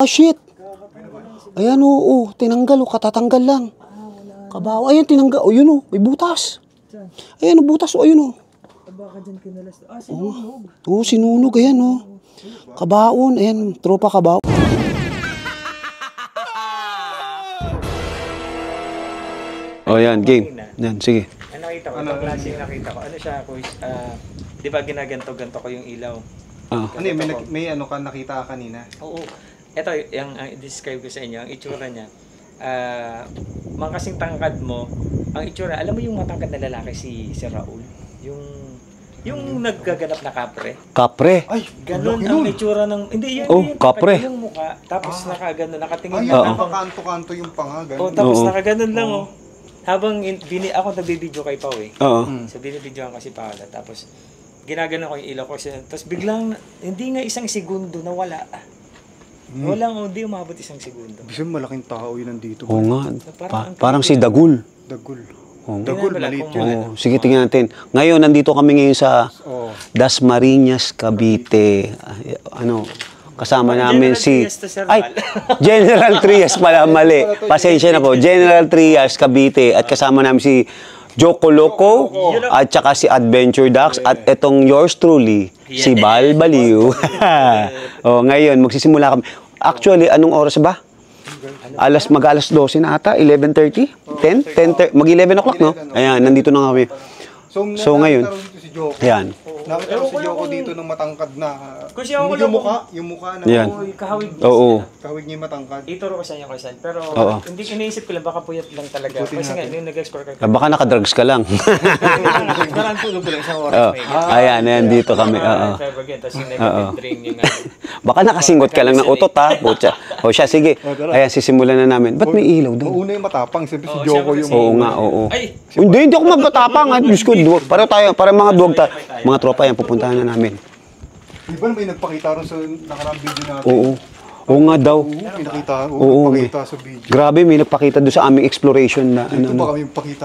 Ah, shit. Ayan, oo. Tinanggal, oh. Katatanggal lang. Kabaw. Ayan, tinanggal. O, yun, oh. May butas. Ayan, butas. O, yun, oh. Baka dyan kinalas. Sinunog. Oo, sinunog. Ayan, oh. Kabaon. Ayan, tropa kabaon. Oh, yan, game. Yan, sige. Ano nakita ko? Itong klaseng nakita ko. Ano siya, Kuis? Di ba ginaganto-ganto ko yung ilaw? Ano yun, may ano ka nakita ka kanina? Oo. Ito, yung describe ko sa inyo, ang itsura niya. Mga kasing tangkad mo, ang itsura, alam mo yung matangkad na lalaki si Raul? Yung naggaganap na kapre. Kapre. Ay, Ganon ang itsura ng... Hindi, yun Oh, yung kapre. yung mukha. Tapos nakagano, nakatingin ay, lang. nakakanto-kanto yung panga, Oh, gano'n. tapos Oo. nakaganon lang, oh. Habang ako nagbibideo kay Pao eh. Oo. So binibidyoan ko si Paula. Tapos ginagano ko yung ilaw ko. Tapos biglang, hindi nga isang segundo nawala. Hindi umabot isang segundo. Bisa malaking tao yun nandito. Oo nga. Parang Parang si Dagul. Dagul. Oo. Dagul, Tingnan mo lang maliit kung yun. Oo. Sige, tingnan natin. Ngayon, nandito kami ngayon sa Oo. Dasmariñas, Cavite. Ano, kasama namin General si... Trias to Sir Ay, Val. General Trias pala, mali. Pasensya na po. General Trias, Cavite. At kasama namin si Joko Loco at saka si Adventure Ducks at etong yours truly, si Bal Baliw. Oh, ngayon, magsisimula kami. Actually, anong oras ba? Mag-alas 12 na ata, 11:30? 10? Mag-11 o'clock, no? Ayan, nandito na kami. So, ngayon, si Joko. ayan. Nakita ko si Joko dito ng matangkad na. Kung siya ako Yung mukha na. Yan. Kahawig Oo. Kahawig niya yung matangkad. Ituro ko sa inyo Kuisan. Pero Oo. hindi iniisip ko lang, baka puyat lang talaga. Kasi nga, yung nag-explore ka. Baka nakadrugs ka lang. Parang tulog ko lang isang oras. Oh. Ayan, ayan, dito kami. Oo. Tapos yung negative drain yung Baka nakasingot ka lang ng utot, ha? Butya. O siya, sige. Ayan, sisimulan na namin. Ba't may ilaw doon? Una yung matapang, sabi si Oo, Joko siyempre yung... Oo nga, oo. Ay! Hindi ako magbatapang. Diyos ko, para tayo, para mga duwag tayo. Mga tropa yan, pupuntahan na namin. Di ba may nagpakita rin sa nakarang video natin? Oo. Oo nga daw. Pinakita, Oo, nagpakita sa video. Grabe, may nagpakita doon sa aming exploration na Dito ano. pa kami pakita.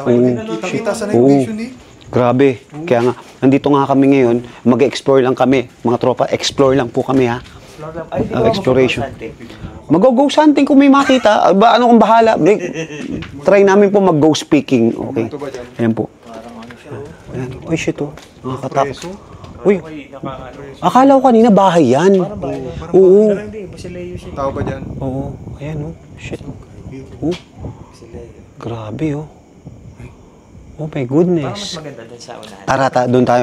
Kita sa night Oo. vision eh. Grabe. Kaya nga, nandito nga kami ngayon, mag-explore lang kami. Mga tropa, explore lang po kami, ha? Exploration. Mag-ghost hunting kung may makita. Ano kung bahala. Try namin po mag-ghost speaking. Okay. Ito ba dyan? Ayan po. Ayan. Uy, shit, oh. Nakakatakot. Preso? Uy, akala ko kanina bahay yan. Oo. Pero hindi, Basileyo siya. Tao ba dyan? Oo. Ayan, oh. Shit. Oh. Grabe, oh. Oh my Parang mas goodness. maganda dun sa unahan. Tara, doon tayo.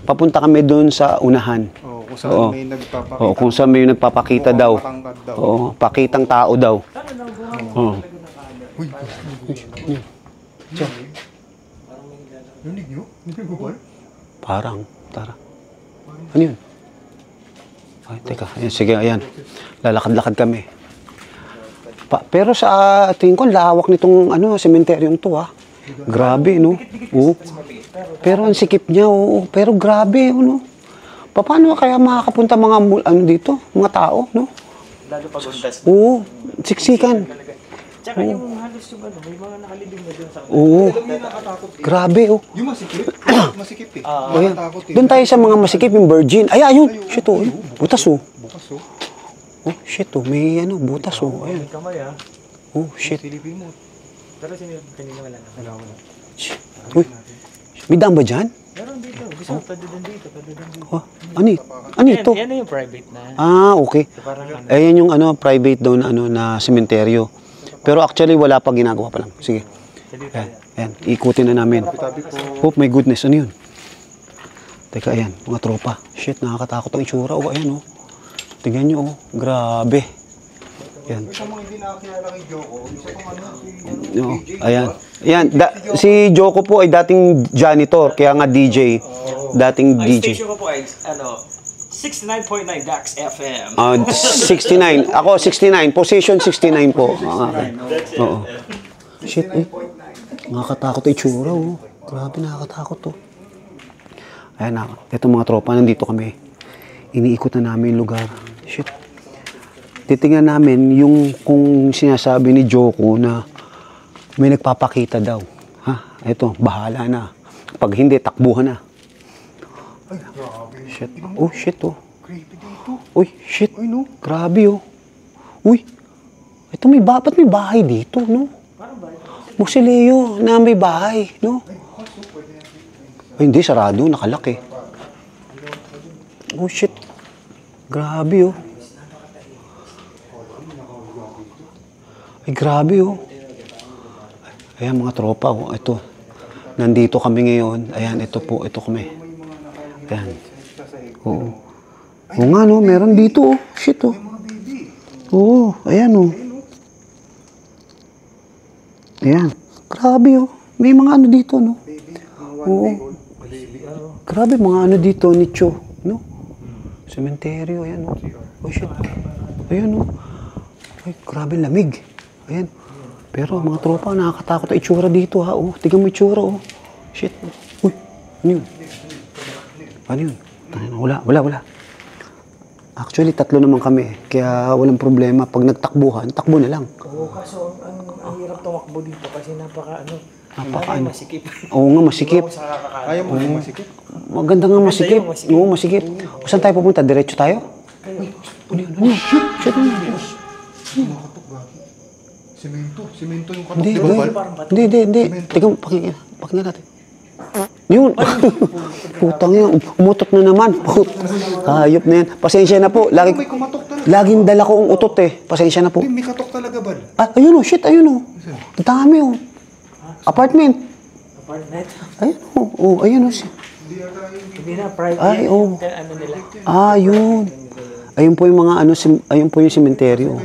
Papunta kami doon sa unahan. Oo, kung saan Oo. may nagpapakita. Oo, kung saan may nagpapakita daw. Matangkad daw. Oo, pakitang tao daw. Oo. Uy, Narinig nyo? Narinig mo ba? Parang, tara. Ano yun? Ay, teka. Ayan, sige, ayan. Lalakad-lakad kami. Pero sa tingin ko, lawak nitong sementeryong to, ha. Grabe, no? Oo. Pero ang sikip niya, oo. Pero grabe, no? Paano kaya makakapunta mga dito? Mga tao, no? Lalo pag undas. Oo. Siksikan. Tsaka yung halos yung may mga nakalibing na dun sa unahan. Oo. Alam mo yung nakatakot eh. Grabe, oh. Yung masikip? Masikip eh. Ayan. Nakatakot eh. Doon tayo sa mga masikip, yung virgin. Ay, ayun. Shit, oh. Butas, oh. Bukas oh. Oh, shit, oh. May butas, oh. Ayun. May kamay Oh, shit. Silipin mo. Pero kanina wala na. Wala. Uy. May daan ba dyan? Meron dito. Gusto mo, pwede din dito. Oh, ano ito? Yan na yung private na. Ah, okay. So parang Ayan yung private daw na sementeryo. Pero actually, wala pa ginagawa pa lang. Sige. Ayan, ayan. Ikutin na namin. Oh, my goodness. Ano yun? Teka, ayan. Mga tropa. Shit, nakakatakot ang itsura. Oh, ayan, oh. Tingnan nyo, oh. Grabe. Ayan. Isa mga hindi nakakilala kay Joko. Isa pang Oh, ayan. Ayan. Si Joko po ay dating janitor. Kaya nga DJ. Dating Ang DJ. station ko po ay 69.9 DAX FM. 69. Ako 69. Position 69 po. Oo. Shit, eh. Nakakatakot yung itsura, oh. Grabe, nakakatakot, to. Ayan na. Ito mga tropa, nandito kami. Iniikot na namin yung lugar. Shit. Titingnan namin yung kung sinasabi ni Joko na may nagpapakita daw. Ha? Ito, bahala na. Pag hindi, takbuhan na. Shit. Oh, shit, oh. creepy dito. Uy, shit. Uy, no? Grabe, oh. Uy, ito ba't may bahay dito, no? Musileo na may bahay, no? Ay, hindi, sarado, nakalak eh. Oh, shit. Grabe, oh. Ay, grabe, oh. Ayan, mga tropa, oh. Ito. Nandito kami ngayon. Ayan, ito po. Ito kami. Ayan. Oo. Oo nga, no. Meron dito, oh. Shit, oh. Oo. Ayan, oh. Ayan. Grabe, oh. May mga ano dito, no. Oo. Grabe, mga ano dito, nicho. No? Sementeryo. Ayan, oh. Oh, shit. Ayan, oh. Ay, grabe, lamig. Ayan. Pero mga tropa, nakakatakot ang itsura dito, ha. Oh, tignan mo itsura, oh. Shit. Uy, ano yun? Ano yun? Wala. Actually, 3 naman kami. Kaya walang problema. Pag nagtakbuhan, takbo na lang. Oo, kaso ang hirap tumakbo dito kasi napaka masikip. Oo nga, masikip. Ayaw mo yung masikip? Maganda nga masikip. Oo, masikip. O, saan tayo pupunta? Diretso tayo? Ano yun? Shit, ano yun? Simento yung katok. Hindi. Tingnan, pakinggan natin. Yun. Putang yan. Umutot na naman. Hayop na yan. Pasensya na po. May kumatok talaga. Laging dala ko ang utot eh. Pasensya na po. May katok talaga, Bal. Ah, ayun oh. Shit, ayun oh. Ang dami oh. Apartment. Ayun oh. Oh, ayun oh. Hindi na, private. Ay, oh. Ano nila. Ah, yun. Ayun po yung mga ano, ayun po yung sementeryo.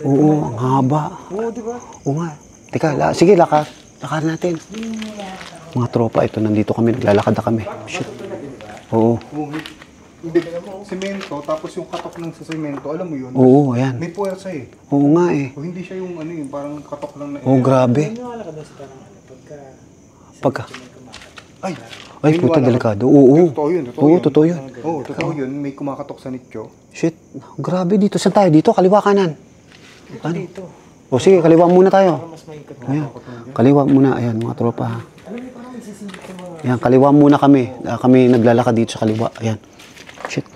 Oo, ang haba. Oo, di ba? Oo nga. Teka, sige, lakad natin. Mga tropa, ito, nandito kami, naglalakad na kami. Shit. Oo. Hindi, semento, tapos yung katok ng sa semento, alam mo yun? Oo, ayan. May puwersa eh. Oo nga eh. O hindi siya yung ano yun, parang katok lang na Oo, grabe. Naniwala ka doon sa parang Pagka. Ay, Puta, delikado. Oo. Totoo yun. Oo, totoo yun. Oo, totoo yun. May kumakatok sa nicho. Shit. Grabe dito. Saan tayo? Dito? Kaliwa kanan? Ano? dito. O sige, kaliwa muna tayo. Mas maikot. Ayan. Kaliwa muna. Ayan, mga tropa. Ha? Ayan, kaliwa muna kami. Kami naglalakad dito sa kaliwa. Ayan. Shit.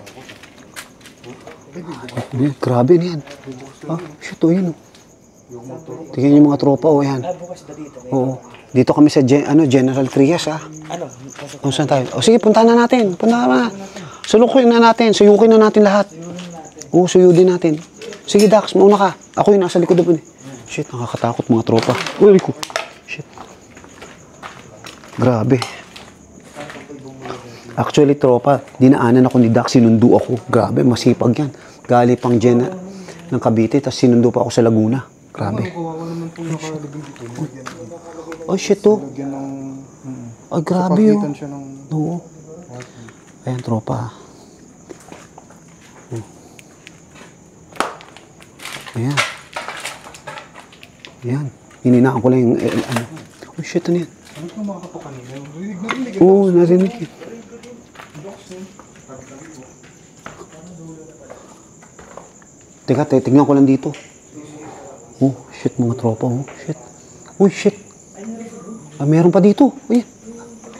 Ayan, grabe na yan. Ah, shit. O, yun. Tingnan yung mga tropa. O, ayan. Bukas ba dito? Oo. Dito kami sa General Trias, ha. Ano? O, saan tayo? O, sige, puntahan na natin. Puntahan na. Sulukin na natin. Suyukin na natin lahat. Oo, suyudin natin. Sige, Dax, mauna ka. Ako yung nasa likod doon. Shit, nakakatakot mga tropa. Uy, ko. Shit. Grabe. Actually, tropa, dinaanan ako ni Dax, sinundo ako. Grabe, masipag yan. Gali pang ng Cavite, tapos sinundo pa ako sa Laguna. Grabe. Kawawa naman po nakalagay dito. Oh, shit, to. Lagyan ng... Ay, grabe yun. Pagitan siya ng... Oo. Ayan, tropa. Ayan. Ayan. Hininaan ko lang yung... ano. Oh, shit, ano yan? Ano ito makakatok kanina? Narinig. Oo, narinig yun. Teka, tingnan ko lang dito. Oh, shit, mga tropa. Oh, shit. Uy, shit. Ah, meron pa dito. Uy.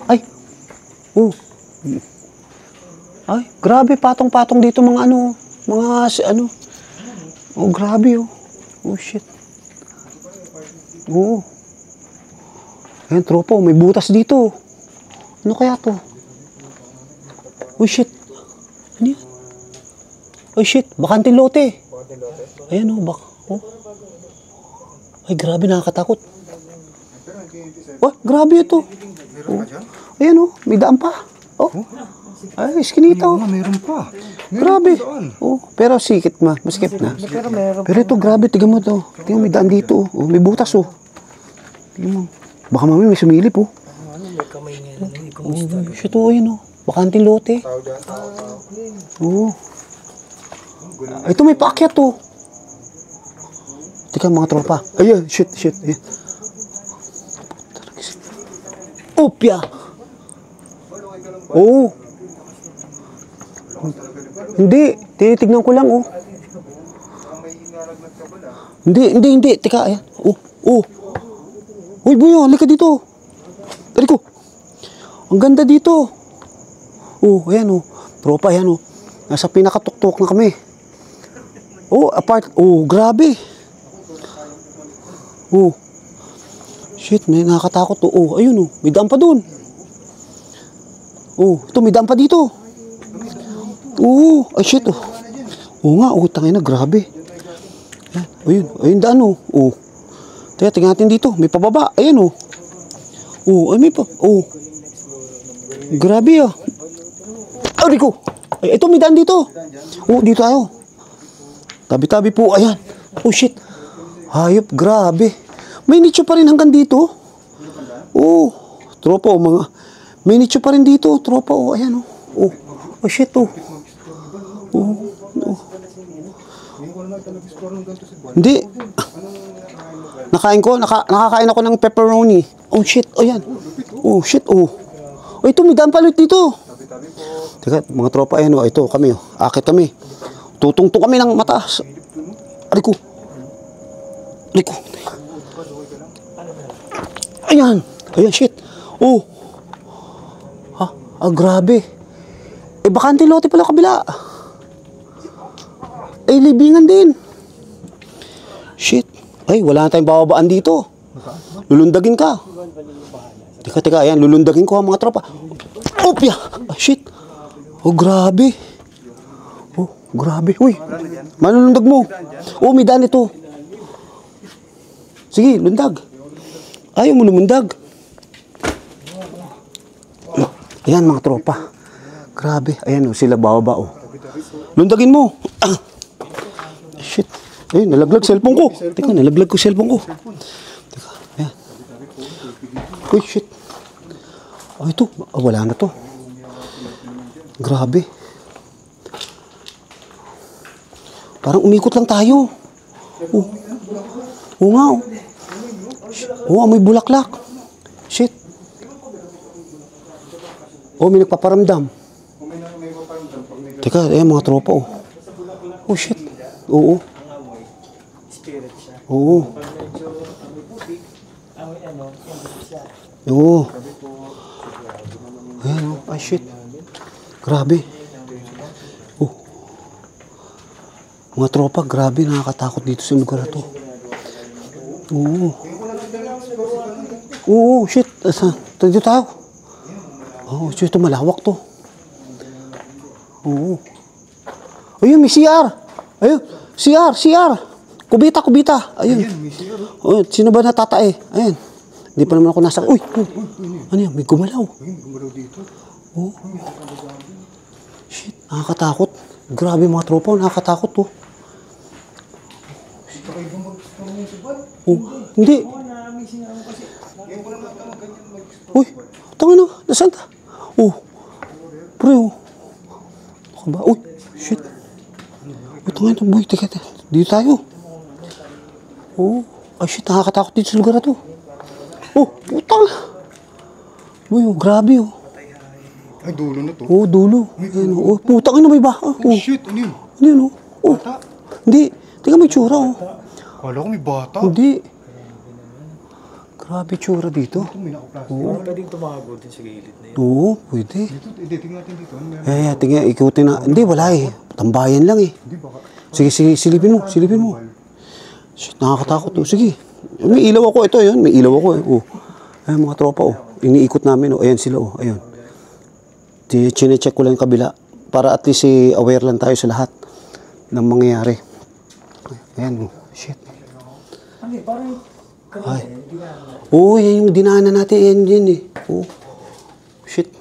Ay. Oh. Ay, grabe. Patong-patong dito mga ano. Ano. Oh, grabe oh. Oh, shit. Oo. Ayan, tropa. May butas dito. Ano kaya to? Uy, shit. Ano yan? Uy, shit. Bakanting lote. Ayan oh, oh. Ay, grabe, nakakatakot. Oh, grabe ito. Oh. Ayan oh, may daan pa. Oh. Ay, skinita oh. Meron pa. Grabe. Oh, pero sikit masikip na. Pero ito, grabe, tignan mo to. Tignan mo, may daan dito. Oh, may butas oh. Tignan mo. Baka mami may sumilip oh. Ano, may kamay niya. Oh, shit oh, ayan oh. Bakanting lote. Oo. Ito may paakyat oh. Tika mga tropa. Ayan, shit. Ayan. Opya. Oo. Hindi. Tinitignan ko lang oh. Hindi. Tika, ayan. Oh. Uy, Buyo, halika dito. Dali ko. Ang ganda dito. Oh, ayan oh. Tropa, ayan oh. Nasa pinakatuktok na kami. Oh, apart. Oh, grabe. Oh. Shit, may nakakatakot to. Oh, ayun oh. May daan pa doon. Oh, ito may daan pa dito. Oh, ay shit oh. Oo nga, oh, tangina, grabe. Ayun, ayun daan oh. Oh. Teka, tingnan natin dito. May pababa. Ayan oh. Oh, ay may pa. Oh. Grabe ah. Ari ko. Ay, ito may daan dito. Oh, dito tayo. Tabi-tabi po. Ayan. Oh shit. Hayop, grabe. May nicho pa rin hanggang dito. Oh, tropa oh, mga. May nicho pa rin dito, tropa oh. Ayan oh. Oh, oh shit oh. Oh. Oh. Hindi. Nakakain ako ng pepperoni. Oh shit, oh yan. Oh shit, oh. Oh, ito, may daan palit dito. Teka, mga tropa, ayan oh. Ito, kami oh. Akit kami. Tutungtong kami ng mataas. Aray ko. Aray ko. Ayan. Ayan, shit. Oh. Ha? Ah, grabe. Eh, bakante lote pala kabila. Ay, libingan din. Shit. Ay, wala na tayong bababaan dito. Lulundagin ka. Teka, ayan. Lulundagin ko ang mga tropa. Opya. Ah, shit. Oh, grabe. Oh, grabe. Uy, malulundag mo. Oh, may daan ito. Sige, lundag. Ayaw mo lumundag. Ayan mga tropa. Grabe. Ayan o, sila bababa o. Lundagin mo. Ah. Shit. Ayun, nalaglag cellphone ko. Teka, nalaglag ko cellphone ko. Teka, ayan. Uy, shit. Oh, ito. Oh, wala na to. Grabe. Parang umikot lang tayo. Oh. Oo nga oh. Oh, may bulaklak. Shit. Oh, may nagpaparamdam. Teka, ayan mga tropa oh. Oh, shit. Oo. Oo. Oo. Ayan oh. Ay, shit. Grabe. Oh. Mga tropa, grabe. Nakakatakot dito sa lugar na to. Oo. Oo, shit. Dito tayo. Oo, shit. Ito malawak to. Oo. Ayun, may CR. Ayun, CR. Kubita. Ayun. Oh, sino ba natatae? Ayun. Hindi pa naman ako nasa... Uy! Ano yan? May gumalaw. Gumalaw dito. Oo. Shit, nakakatakot. Grabe mga tropa, nakakatakot to. Oh, hindi. Uy, tangin na. Nasaan ka? Oh, pre, oh. Ano ba? Uy, shit. Uy, tangin na, boy. Teka. Dito tayo. Oh, ay shit, nakakatakot dito sa lugar na to. Oh, putang. Uy, oh, grabe, oh. Ay, dulo na to. Oh, dulo. Ayan, oh, putang na, may baka. Oh. Shit, ano yun? Ano yun, oh? Oh, Bata? hindi. Teka, may tsura, oh. Kala ko may bata. Hindi. Grabe tsura dito. Ito, may nakaplastic. Parang pwedeng tumago din sa gilid na yun. Oo, pwede. Dito, tingnan natin dito. Ano meron? Tingnan, ikutin na. Hindi, wala eh. Tambayan lang eh. Hindi, baka. Sige, silipin mo. Shit, nakakatakot to. Sige. May ilaw ako. Ito, yun. May ilaw ako eh. Oh. Ayan, mga tropa, oh. Iniikot namin, oh. Ayan sila, oh. Ayan. Chine-check ko lang yung kabila. Para at least aware lang tayo sa lahat ng mangyayari. Ayan, oh. Shit. Ay. Oo, yan yung dinaanan natin. Yan eh. Oh. Shit.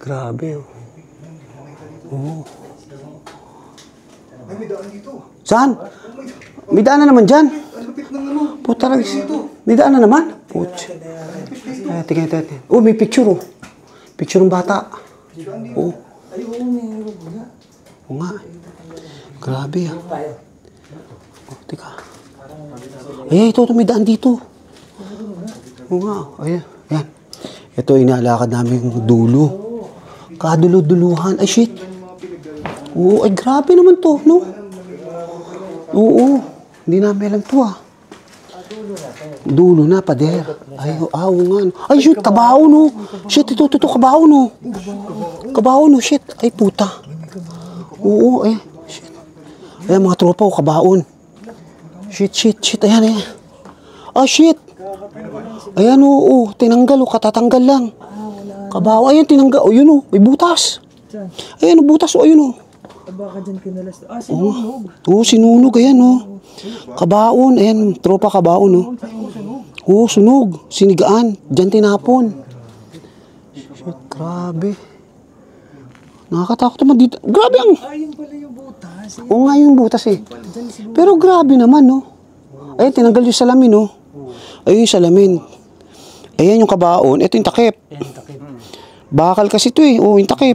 Grabe, oh. Oo. Ay, may daan dito. Saan? May daan na naman dyan. Ang lupit ng ano. Puta lang. May daan na naman. Putz. Ay, tingnan. Oh, may picture, oh. Picture ng bata. Oh. Oo nga. Grabe, ah. Oh, tika. Ay, ito, may daan dito. Oo nga. Ayan. Ayan. Ito, inaalakad namin yung dulo. Kadulo-duluhan. Ay, shit. Oo, ay, grabe naman to, no? Oo. Hindi namin alam to, ah. Dulo na, pader. Ay, oo nga. Ay, shit, kabaho, no? Shit, ito, kabaho, no? Kabaho, no, shit. Ay, puta. Oo, ay, shit. Ayan, mga tropa, oh, kabaon. Shit. Ayan. Ah, shit. Ayan, oo. Tinanggal, oh. Katatanggal lang. Kabaon. Ayan, tinanggal. Oh, yun, oh. May butas. Ayan, butas, oh. Ayun, oh. Baka dyan kinalas. Sinunog. Oo, sinunog. Ayan, oh. Kabaon. Ayan, tropa kabaon, oh. Oo, sunog. Sinigaan. Diyan tinapon. Shit, grabe. Nakakatakot naman dito. Grabe ang... Ayun pala yung butas. Oo nga yung butas eh. Pero grabe naman, no? Ayun, tinanggal yung salamin, no? Ayun yung salamin. Ayan yung kabaon. Ito yung takip. Bakal kasi ito eh. Oo, yung takip.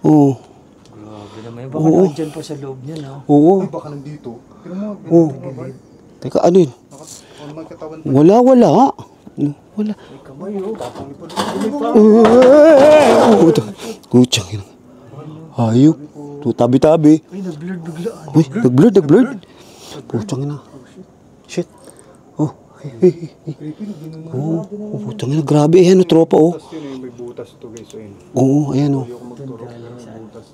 Oo. Grabe naman. Baka dyan pa sa loob niya, no? Oo. Ay, baka nandito. Pero mo, Oo. Teka, ano yun? may katawan pa. Wala. Wala. Kutsang yun. Hayop. Tabi-tabi. Ay, nag-blurred biglaan. Uy, nag-blurred. Putsang ina. Shit. Oh. Putsang ina. Grabe. Ayan o, tropa o. May butas ito guys. So, yun. Oo, ayan o. Butas.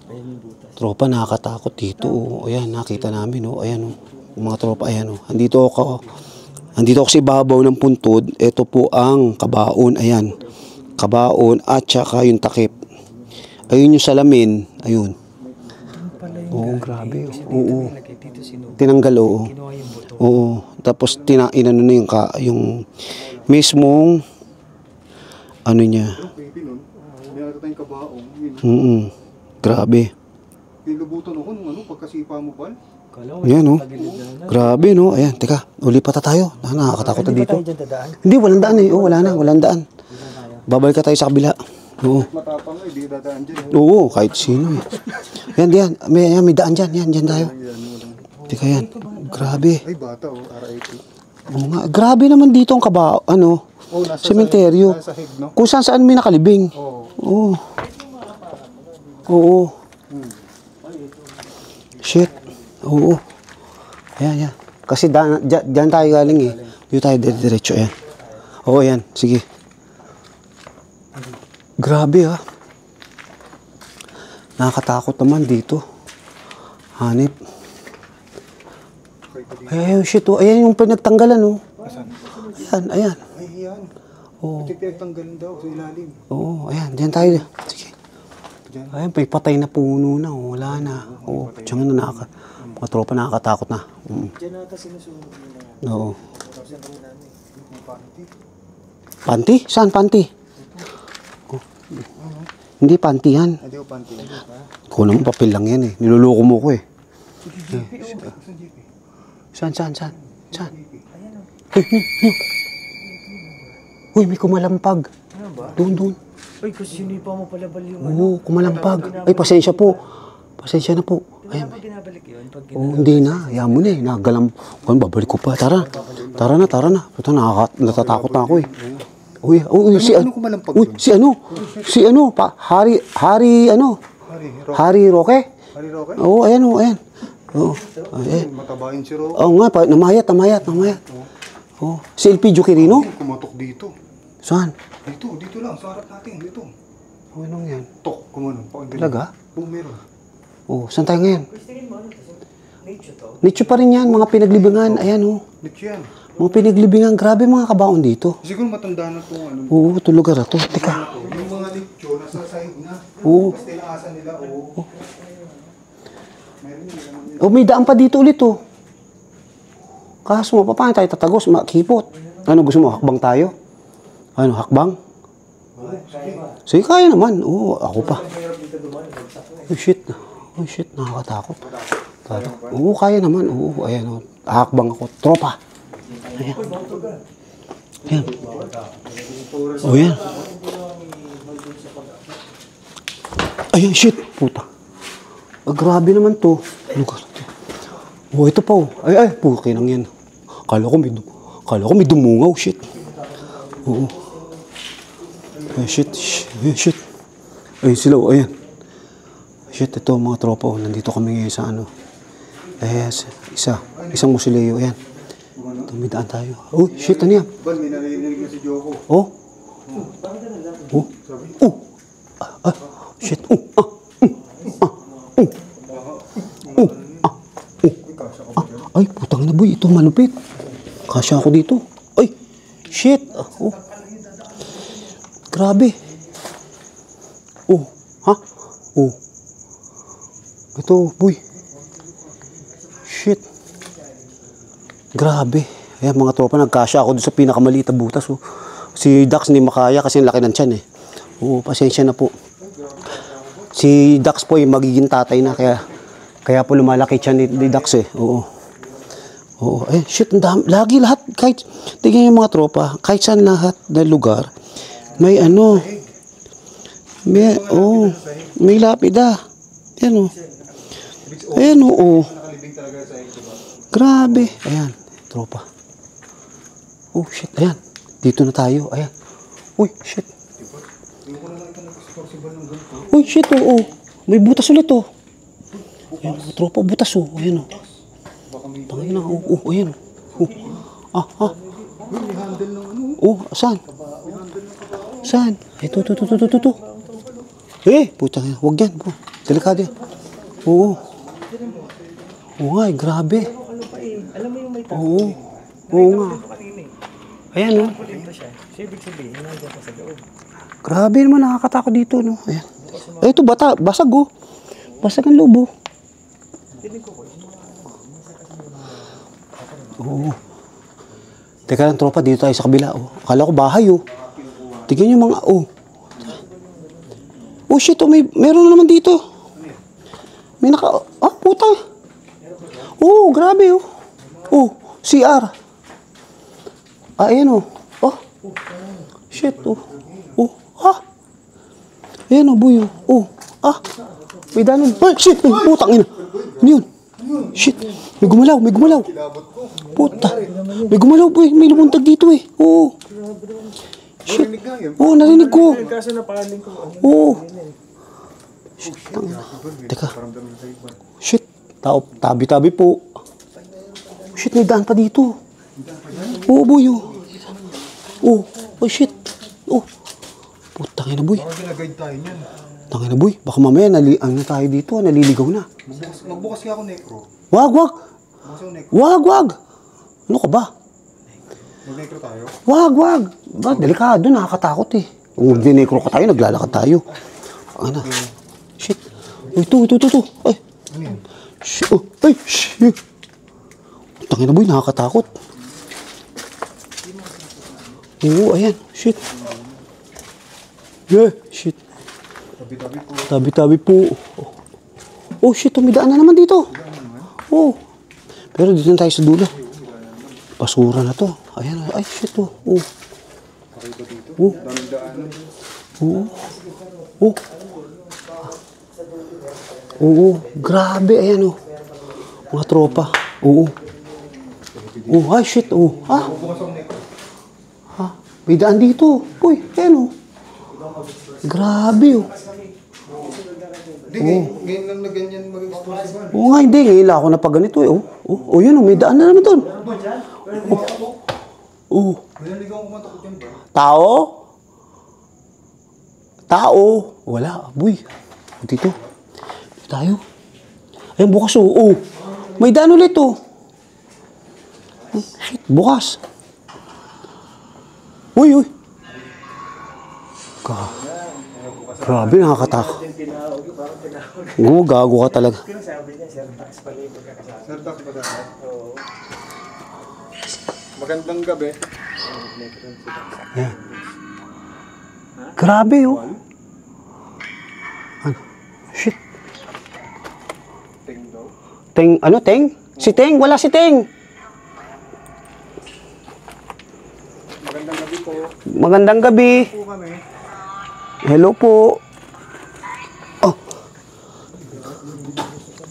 Tropa, nakakatakot dito o. Ayan, nakita namin o. Ayan o. Mga tropa, ayan o. Andito ako sa ibabaw ng puntod. Ito po ang kabaon. Ayan. Kabaon at saka yung takip. Ayun yung salamin. Ayun. Oo, grabe. Oo. Tinanggal, oo. Oo. Tapos, inano na yung mismong ano niya. Baby nun, may nakita tayong kabaong. Grabe. Nilubutan ako nung pagkasipa mo ba? Ayan, oh. Grabe, no? Ayan, teka. Uli pa tayo. Nakakatakot na dito. Hindi, walang daan eh. Oh, wala na. Walang daan. Babalik ka tayo sa kabila. Oo. Matapang nga, hindi dadaan dyan. Oo, kahit sino eh. Yan. May daan dyan. Yan, dyan tayo. Teka yan. Grabe. Ay, bata RIP. Oo nga. Grabe naman dito ang sementeryo. Nasa hig, no? Kung saan may nakalibing. Oo. Oo. Shit. Oo. Ayan. Kasi dyan tayo galing eh. Dito tayo diretso. Ayan. Oo, ayan. Sige. Grabe ha. Nakakatakot naman dito. Hanip. Ay, shit oh. Ayan yung pinagtanggalan oh. Ayan. Ay, yan. Oo. Ito pinagtanggalin daw sa ilalim. Oo, ayan. Diyan tayo. Sige. Ayan, may patay na puno na. Oh. Wala na. Oo. Diyan na mga tropa nakakatakot na. Diyan nata sinusunod nila. Oo. Panty? Saan panty? Oh. Hindi panty yan. Hindi ko panty. Kung naman papel lang yan eh. Niluloko mo ko eh. Saan? Uy, may kumalampag. Ano ba? Doon. Ay, kasi sinipa mo pala bali yung Oo, kumalampag. Ay, pasensya na po. Ayan. Pag binabalik yun, pag Oo, hindi na. Ayaw mo na eh. Nagalam. Babalik ko pa. Tara na. Ito, natatakot na ako eh. Uy, si ano? kumalampag Uy, si ano? Hari Roque? Hari Roque? Oo, ayan. Oo. Matabayin si Roque. Oo nga, namayat. Oo. Si Elpidio Quirino? Kumatok dito. Saan? Dito lang. Sa harap natin. Dito. Anong yan? Tok. Kumanon. Talaga? Oo, meron. Oo, saan tayo ngayon? nature to. Nicho pa rin yan, mga pinaglibingan. Ayan oh. Nicho yan. Mga pinaglibingan. Grabe mga kabaon dito. Siguro matanda na po ano. Oo, ito lugar na to. Teka. Yung mga nicho nasa side na. Oo. Tapos tinaasan nila. Oo. Meron yun. Oh, may daan pa dito ulit oh. Kaso paano tayo tatagos? Makipot. Ano gusto mo? Hakbang tayo? Ano, hakbang? Sige, kaya naman. Oo, ako pa. Oh shit. Nakakatakot. Oo, kaya naman. Oo, ayan oh. Hakbang ako. Tropa. Ayan. Ayan. Oh, yan. Ayan, shit. Puta. Grabe naman to. Lugar to. Oh, ito pa oh. Ay, pukinang yan. Kala ko may dumungaw. Shit. Oo. Ay, shit. Ayun sila oh, ayan. Shit, ito mga tropa oh. Nandito kami ngayon sa ano. Isang musileo. Ayan. Tumidaan tayo. Oh, shit, ano yan? Bal, may narinig na si Joko. Oh. Shit. Ay, putang na boy, ito malupit. Kasya ako dito. Ay, shit. Oh. Grabe. Oh, ha? Oh. Ito, boy. Shit. Grabe. Ayan, mga tropa, nagkasya ako doon sa pinakamaliit na butas. Oh. Si Dax hindi makaya kasi ang laki ng tiyan eh. Oo, pasensya na po. Si Dax po yung magiging tatay na kaya po lumalaki tiyan ni Dax eh. Oo. Oo, eh, shit, ang dami. Lagi lahat, kahit, tingnan yung mga tropa, kahit saan lahat na lugar, may ano, may lapida. Ayan o. Ayan o. Grabe. Ayan, tropa. Oh, shit, ayan. Dito na tayo, ayan. Uy, shit. Uy, shit, oo. May butas ulit, oh. Ayan, tropa, butas, oh. Ayan, oh. Tangin na, oh, ayan. Oh. Oh, saan? Saan? Ito. Eh, putang ina, huwag yan, bro. Delikado yan. Oo. Oo nga, grabe. Alam mo yung may tao. Oo. Oo nga. Ayan, oh. Ibig sabihin, nandiyan pa sa loob. Grabe naman, nakakatakot dito, no? Ayan. Eh, ito, basag, oh. Basag ang loob, oh. Oo. Teka lang, tropa, dito tayo sa kabila, oh. Akala ko bahay, oh. Tignan yung mga, oh. Oh, shit, oh, meron na naman dito. May puta. Oh, grabe, oh. Oh, CR. Ayan, oh. Oh. Shit, oh. Oh, ayan, oh, boy, oh. Oh, may danon. Ay, shit, putang ina. Ano yun? Shit, may gumalaw. Puta. May gumalaw, boy. May lumuntag dito, eh. Oo. Shit. Oo, narinig ko. Kaso napaling ko. Oo. Shit, teka. Shit, tabi-tabi po. Shit, may daan pa dito. Oo, boy, oh. Oh, shit. Oh. Putang ina, boy. Parang ginaguide tayo niyan. Tangina, boy. Baka mamaya, ano tayo dito, naliligaw na. Magbukas ka ako, Necro. Wag. Bukas ako, Necro. Wag. Ano ka ba? Mag-Necro tayo. Wag. Ba, delikado, nakakatakot eh. Kung mag-necro ka tayo, naglalakad tayo. Ano? Shit. Uy, ito. Ay. Ano yan? Shit. Oh. Ay, shit. Tangina, boy, nakakatakot. Oo, ayan. Shit. Yeah, shit. Tabi-tabi po. Oh, shit, umidaan na naman dito. Oh. Pero dito na tayo sa dulo. Basura na to. Ayan, ay, shit, oh. Oh. Oo, grabe, ayan, oh. Mga tropa. Oo. Oh, ay, shit, oh. May daan dito. Uy, ayan, oh. Grabe, oh. Hindi, ngayon lang na ganyan mag-expose. Oo nga, hindi. Ngayon lang ako na pag ganito, eh. Oh, yun, oh. May daan na naman doon. Oh. Naligaw ko matakot yan ba? Tao. Wala, boy. Dito tayo. Ayun, bukas, oh. Oh. May daan ulit, oh. Shit, bukas. Uy. Grabe, nakakatakot. Gago ka talaga. Sabi niya, Sir Tax pala yung pagkakasama. Sir, tax ba tayo? Oo. Magandang gabi. Ayan. Grabe, oh. Ano? Shit. Ting daw. Teng? Si Teng? Wala si Teng. Magandang gabi po. Magandang gabi. Po kami. Hello po. Oh.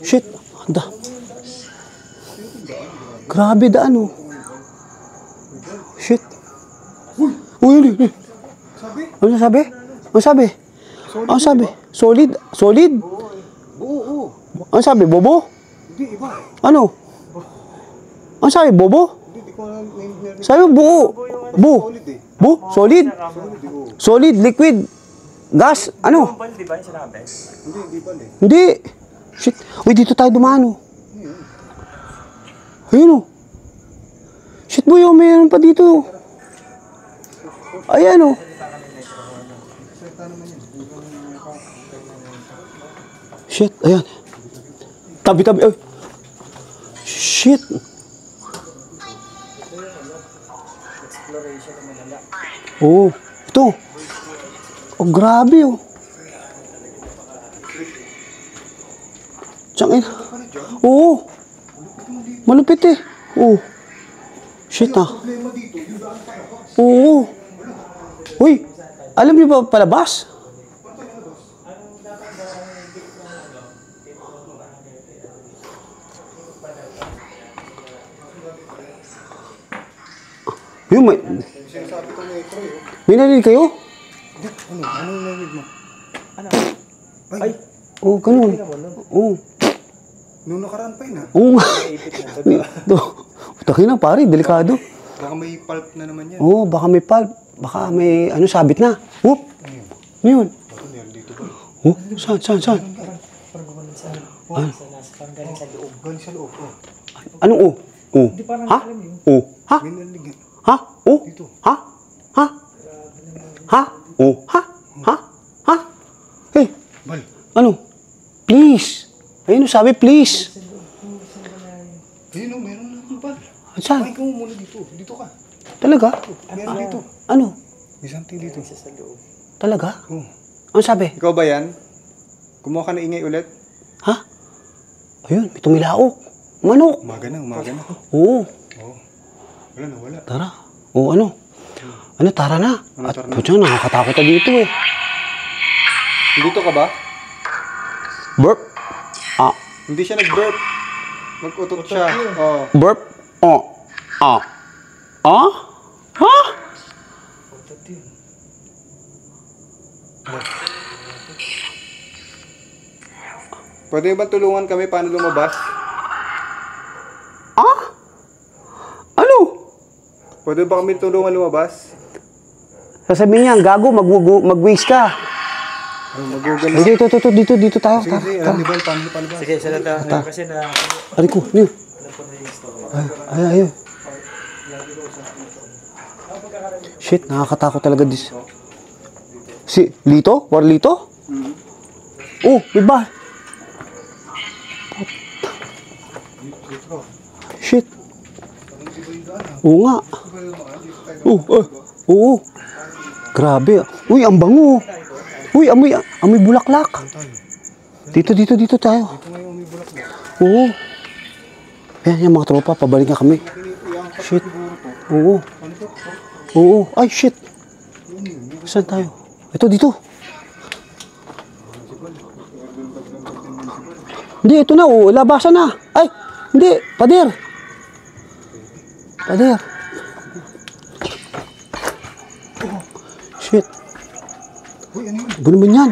Shit. Grabe daan, oh. Shit. Uy. Sabi? Ano sabi? Ano sabi? Solid? Oo. Ano sabi? Bobo? Hindi, iba. Ano? Ano sabi? Bobo? Hindi ko alam. Sabi buo. Solid eh. Solid? Solid eh, oo. Solid, liquid, gas, ano? Kumpal, di ba yung sinabi? Hindi pala eh. Hindi. Shit. Uy, dito tayo dumaan, oh. Ayun, oh. Shit, boy, oh, mayroon pa dito. Ayan, oh. Shit, ayan. Tabi-tabi, ay. Shit. Oh, ito. Oh, grabe, oh. Tiyangin. Oo. Malupit eh. Oo. Shit ah. Oo. Uy, alam niyo ba palabas? Yung may narinig kayo? Ano narinig mo? Ay, Oo, ganun. Oo. Nung nakaraan pa yun, ha? Oo nga. Taki na pare, delikado. Baka may pulp na naman yan. Oo, baka may pulp. Baka may ano sabit na. Whoop! Ano yun? Baka meron dito ba? Oh, saan? galing sa loob. Galing sa loob, oh. Anong oh? Oh. Ha? Oh. Ha? May narinig. Ha? Oh? Dito. Ha? Ha? Ha? Oh. Ha? Ha? Ha? Hey, Bal. ano? Please. Ayun, sabi please. Ayun, oh, meron na. Bal. Saan? Ay, mo muna dito. Dito ka. Talaga? Meron dito. Ano? May something dito. Talaga? Oh. Ano sabi? Ikaw ba yan? Kumuha ka na ingay ulit? Ha? Ayun, may tumilaok. Manok. Umaga na. Oo. Oh. Wala. Tara. Oo, ano? Ano, tara na. Ano, At tara na? putya, nakakatakot na dito eh. Dito ka ba? Burp. Ah. Hindi siya nag-burp. Nag-utot siya. Oh. Burp. Oh. Ah. Ah? Ha? Pwede ba tulungan kami paano lumabas? Ah? Ano? Pwede ba kami tulungan lumabas? Sasabihin niya, gago, mag-waste ka. Mag-google na. Dito tayo. Sige, alam ni Bal, paano palabas? Sige, salata. Kasi na... Ari ko, niyo. Ay. Shit, nakakatakot talaga dis. Si Lito? War Lito? Oh, iba. Shit. Oo nga. Oo. Grabe. Uy, ang bango. Uy, amoy bulaklak. Dito tayo. Oo. Ayan, yung mga tropa, pabalik na kami. Shit. Oo. Ay, shit. Saan tayo? Ito, dito. Hindi, ito na. Oh, labasan na. Ay, hindi. Pader. Shit. Ano naman yan?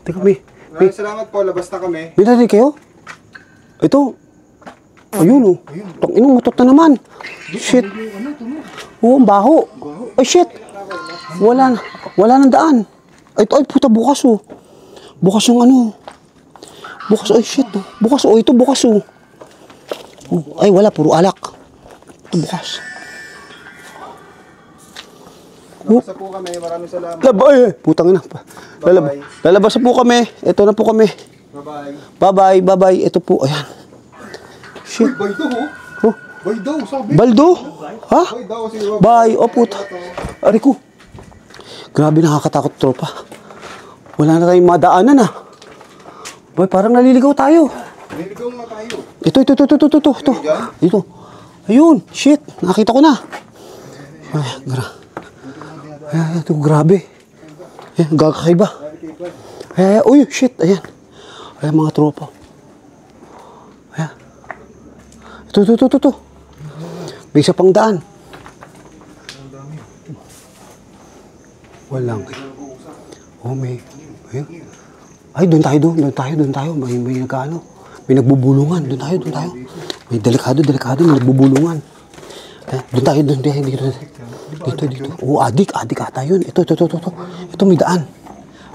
Teka, may Salamat po, labas na kami. narinig kayo? Ito. Ayun, oh. Tang inong mutot na naman. Shit. Oo, ang baho. Ay, shit. Wala nang daan. Ay, puta, bukas, oh. Bukas yung ano. Bukas, ay, shit, oh. Bukas, oh. Ito, bukas, oh. Ay, wala. Puro alak. Ito, bukas. Labas na po kami, maraming salamat. Ay, putang ina. Lalabas na po kami. Ito na po kami. Bye-bye. Bye-bye. Ito po. Ayan. Shit. Bay daw, Oh. Bay daw, sabi. Baldo? Ha? Bay daw, si Bye. O puta. Ari ko. Grabe, nakakatakot tropa. Wala na tayong madaanan ah. Boy, parang naliligaw tayo. Niligaw nga tayo. Ito. Dito. Ayun. Shit. Nakita ko na. Ay, ito, grabe. Ayan, gagakaiba. Uy, shit. Ayan. Ayan, mga tropa. Ayan. Ito. May isa pang daan. Walang. Oh, may. Ayun. Ay, doon tayo. May nagkano. May nagbubulungan. Doon tayo. May delikado. May nagbubulungan. Doon tayo. Dito. Oo, adik ata yun. Ito. Ito, may daan.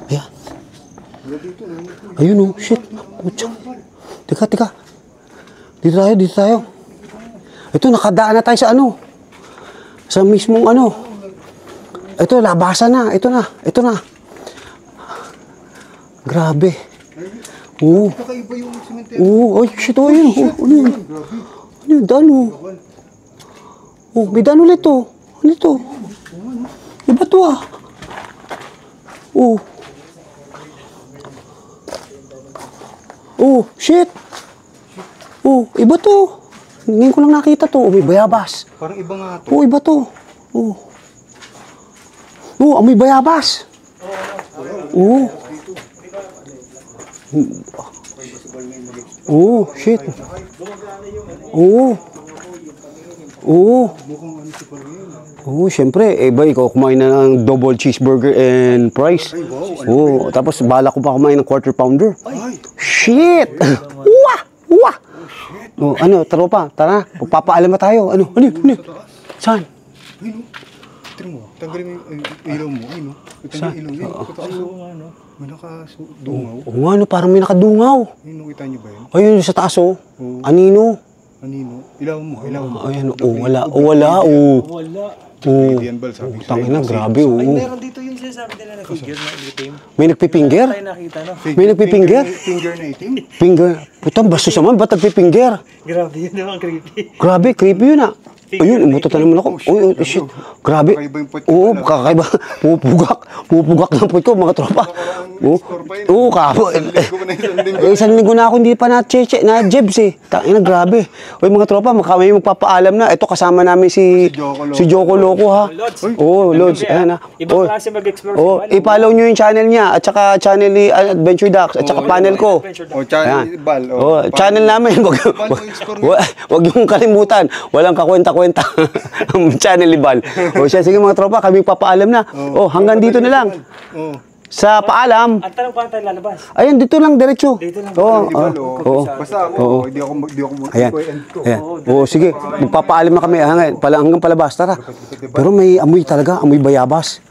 Ayan. Ayun, oh. Shit. Teka. Dito tayo, dito tayo. Ito, nakadaan na tayo sa ano. Sa mismong ano. Ito, labasan na. Ito na, ito na. Grabe. Oo. Kakaiba yung sementeryo. Oo, ay, shit, oh, yun. Oh, ano yun? Ano yun, daan, oh. Oh, may daan ulit, oh. Ano ito? Iba to, ah. Oh. Oh, shit. Oh, iba to. Ngayon ko lang nakita to. Oh, may bayabas. Parang iba nga to. Oh, iba to. Oh. Oh, may bayabas. Oh. Oh, shit. Oh. Oh. Oh, syempre, ba ikaw kumain na ng double cheeseburger and fries. Oh, tapos bala ko pa kumain ng quarter pounder. Shit! Wah! Wah! Oh, ano, tropa, tara, papaalam na tayo. Ano? Saan? Ayun o. Tignan mo. Tanggalin mo yung ilaw mo. Ayun o. Kita niyo yung ilaw. Ayun, kataas o. May nakadungaw. Oo nga, no, parang may nakadungaw. Ayun o, kita niyo ba yun? Ayun, sa taas, oh. Anino? Anino? Ilaw mo. Ilaw mo. Ayan, oh, wala. Oh, wala, oh. Wala. Oh. Indian ball, sabi ko. Tangina, grabe, oh. Ay, meron dito yung sinasabi nila na figure na itim. May nagpipinger? Tayo nakita, no? May nagpipinger? Finger na itim. Finger. Putang, bastos naman, ba't nagpipinger? Grabe yun naman, creepy. Grabe, creepy yun, ah. Ayun, umutot na naman ako. Uy, shit. Grabe. Kakaiba yung puwet ko Oo, pala. kakaiba. Pupugak ng puwet ko, mga tropa. Oo, kapo. Isang linggo na ako hindi pa na-jebs eh. Tangina, grabe. Uy, mga tropa, may magpapaalam na. Ito, kasama namin si Joko Loco, ha? Oo, Lods. Ayan, ha? Ibang klase mag-explore. Oh, i-follow nyo yung channel niya at saka channel ni Adventure Ducks at saka panel ko. O, channel Ayan. bal. Oh, channel namin. Wag yung kalimutan. Walang kakwenta-kwenta. Ang channel ni Bal. O siya, sige mga tropa, kami papaalam na. Oh, hanggang dito na lang. Oo. Sa paalam. Ang tanong paano tayo lalabas? Ayun, dito lang, diretso. Dito lang. Oo, Oo. Basta ako, hindi ako Ayan. end ko. Ayan. Oo, sige. Magpapaalam na kami hanggang palabas. Tara. Pero may amoy talaga, amoy bayabas.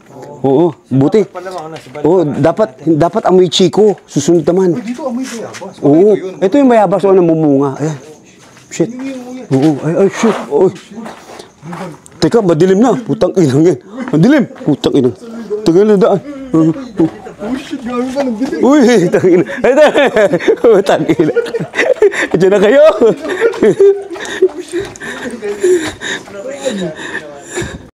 Oo, buti. Oo, dapat amoy chiko. Susunod naman. Dito amoy bayabas. Oo, ito yung bayabas o namumunga. Ayan. Shit. Oo, ay, shit. Oy. Teka, madilim na. Putang inang yan. Madilim. Putang inang. Tagal na daan. Oh shit, gawin pa ng dilim. Uy, tangina. Putang ina. Diyan na kayo.